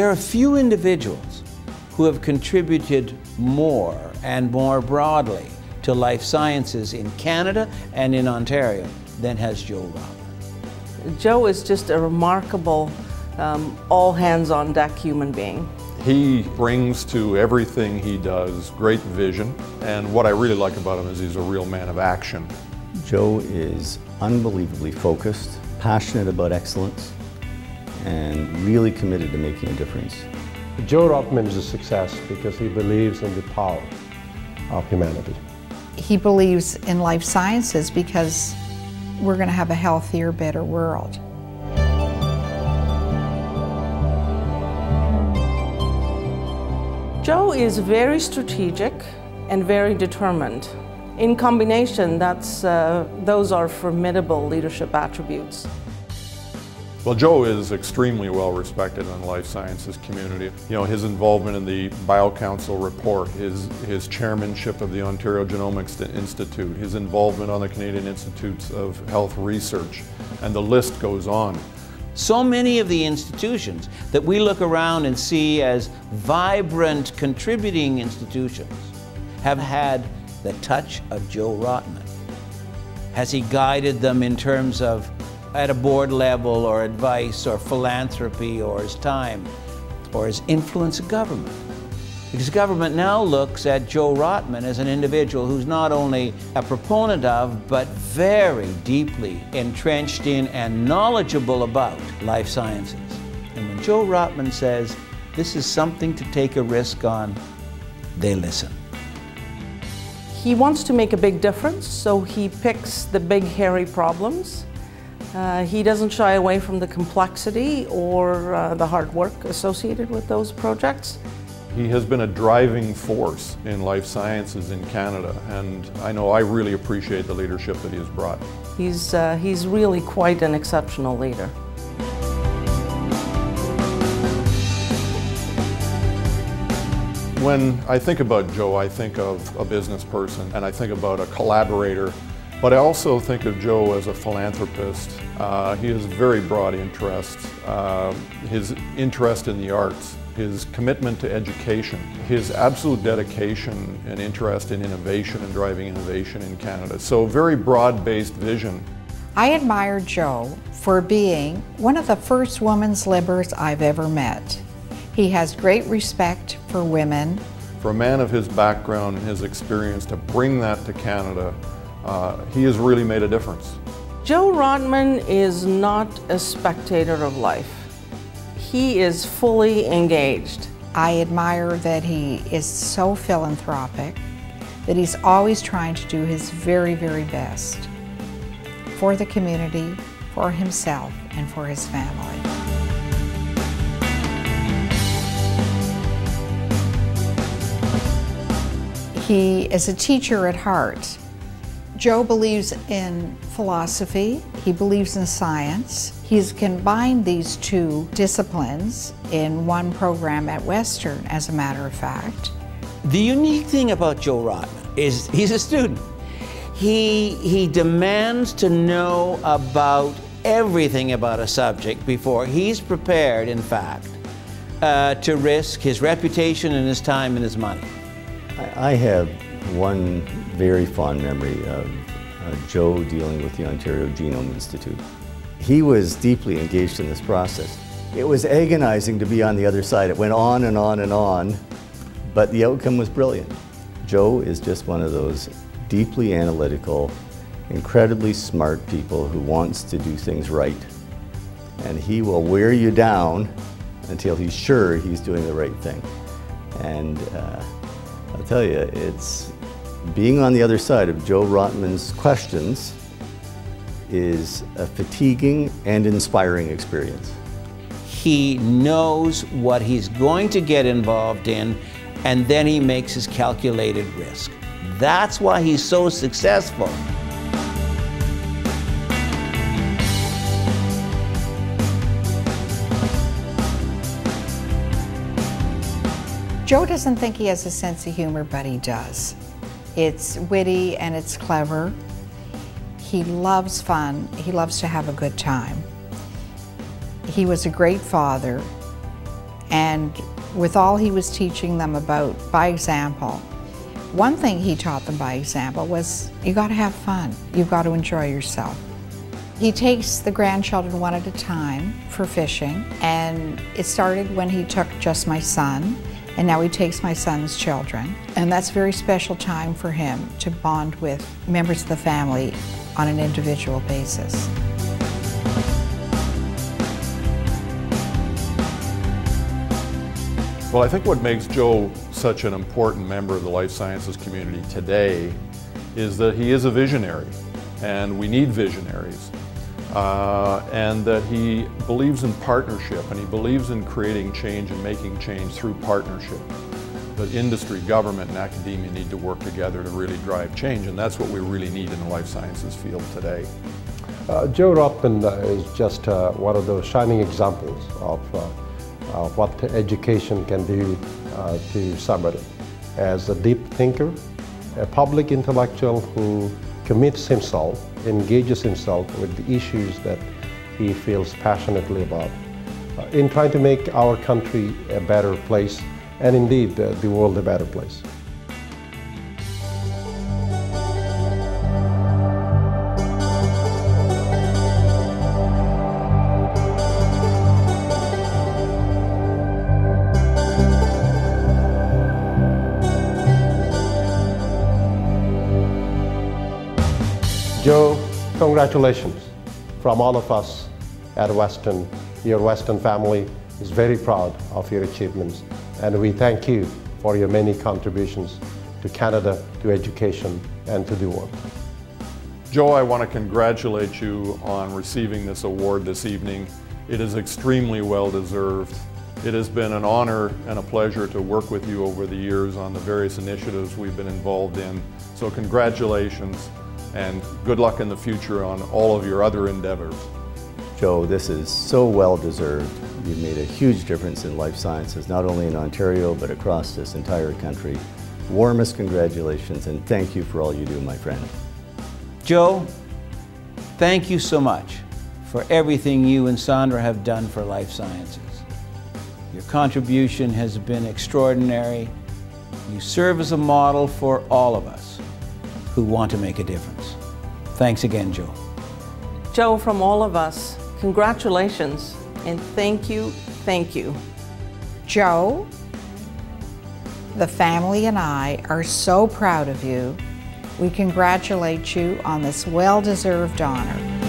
There are few individuals who have contributed more and more broadly to life sciences in Canada and in Ontario than has Joe Rotman. Joe is just a remarkable, all-hands-on-deck human being. He brings to everything he does great vision, and what I really like about him is he's a real man of action. Joe is unbelievably focused, passionate about excellence, and really committed to making a difference. Joe Rotman is a success because he believes in the power of humanity. He believes in life sciences because we're going to have a healthier, better world. Joe is very strategic and very determined. In combination, those are formidable leadership attributes. Well, Joe is extremely well respected in the life sciences community. You know, his involvement in the BioCouncil report, his chairmanship of the Ontario Genomics Institute, his involvement on the Canadian Institutes of Health Research, and the list goes on. So many of the institutions that we look around and see as vibrant, contributing institutions have had the touch of Joe Rotman. Has he guided them in terms of at a board level, or advice, or philanthropy, or his time, or his influence of government? Because government now looks at Joe Rotman as an individual who's not only a proponent of, but very deeply entrenched in and knowledgeable about life sciences. And when Joe Rotman says, this is something to take a risk on, they listen. He wants to make a big difference, so he picks the big, hairy problems. He doesn't shy away from the complexity or the hard work associated with those projects. He has been a driving force in life sciences in Canada, and I know I really appreciate the leadership that he has brought. He's really quite an exceptional leader. When I think about Joe, I think of a business person, and I think about a collaborator, but I also think of Joe as a philanthropist. He has very broad interests. His interest in the arts, his commitment to education, his absolute dedication and interest in innovation and driving innovation in Canada. So very broad-based vision. I admire Joe for being one of the first women's libbers I've ever met. He has great respect for women. For a man of his background and his experience to bring that to Canada, he has really made a difference. Joe Rotman is not a spectator of life. He is fully engaged. I admire that he is so philanthropic, that he's always trying to do his very, very best for the community, for himself, and for his family. He is a teacher at heart. Joe believes in philosophy, he believes in science. He's combined these two disciplines in one program at Western, as a matter of fact. The unique thing about Joe Rotman is he's a student. He demands to know about everything about a subject before he's prepared, in fact, to risk his reputation and his time and his money. I have one very fond memory of Joe dealing with the Ontario Genome Institute. He was deeply engaged in this process. It was agonizing to be on the other side. It went on and on and on, but the outcome was brilliant. Joe is just one of those deeply analytical, incredibly smart people who wants to do things right. And he will wear you down until he's sure he's doing the right thing. And I'll tell you, it's being on the other side of Joe Rotman's questions is a fatiguing and inspiring experience. He knows what he's going to get involved in, and then he makes his calculated risk. That's why he's so successful. Joe doesn't think he has a sense of humor, but he does. It's witty and it's clever. He loves fun. He loves to have a good time. He was a great father, And with all he was teaching them about by example, one thing he taught them by example was you got to have fun. You've got to enjoy yourself. He takes the grandchildren one at a time for fishing, and it started when he took just my son, and now he takes my son's children. And that's a very special time for him to bond with members of the family on an individual basis. Well, I think what makes Joe such an important member of the life sciences community today is that he is a visionary, and we need visionaries. And that he believes in partnership, and he believes in creating change and making change through partnership. That industry, government, and academia need to work together to really drive change, and that's what we really need in the life sciences field today. Joe Rotman is just one of those shining examples of what education can do to somebody. As a deep thinker, a public intellectual who commits himself, engages himself with the issues that he feels passionately about in trying to make our country a better place, and indeed the world a better place. Joe, congratulations from all of us at Western. Your Western family is very proud of your achievements, and we thank you for your many contributions to Canada, to education, and to the world. Joe, I want to congratulate you on receiving this award this evening. It is extremely well deserved. It has been an honor and a pleasure to work with you over the years on the various initiatives we've been involved in. So congratulations, and good luck in the future on all of your other endeavors. Joe, this is so well deserved. You've made a huge difference in life sciences, not only in Ontario, but across this entire country. Warmest congratulations, and thank you for all you do, my friend. Joe, thank you so much for everything you and Sandra have done for life sciences. Your contribution has been extraordinary. You serve as a model for all of us who want to make a difference. Thanks again, Joe. Joe, from all of us, congratulations and thank you, thank you. Joe, the family and I are so proud of you. We congratulate you on this well-deserved honor.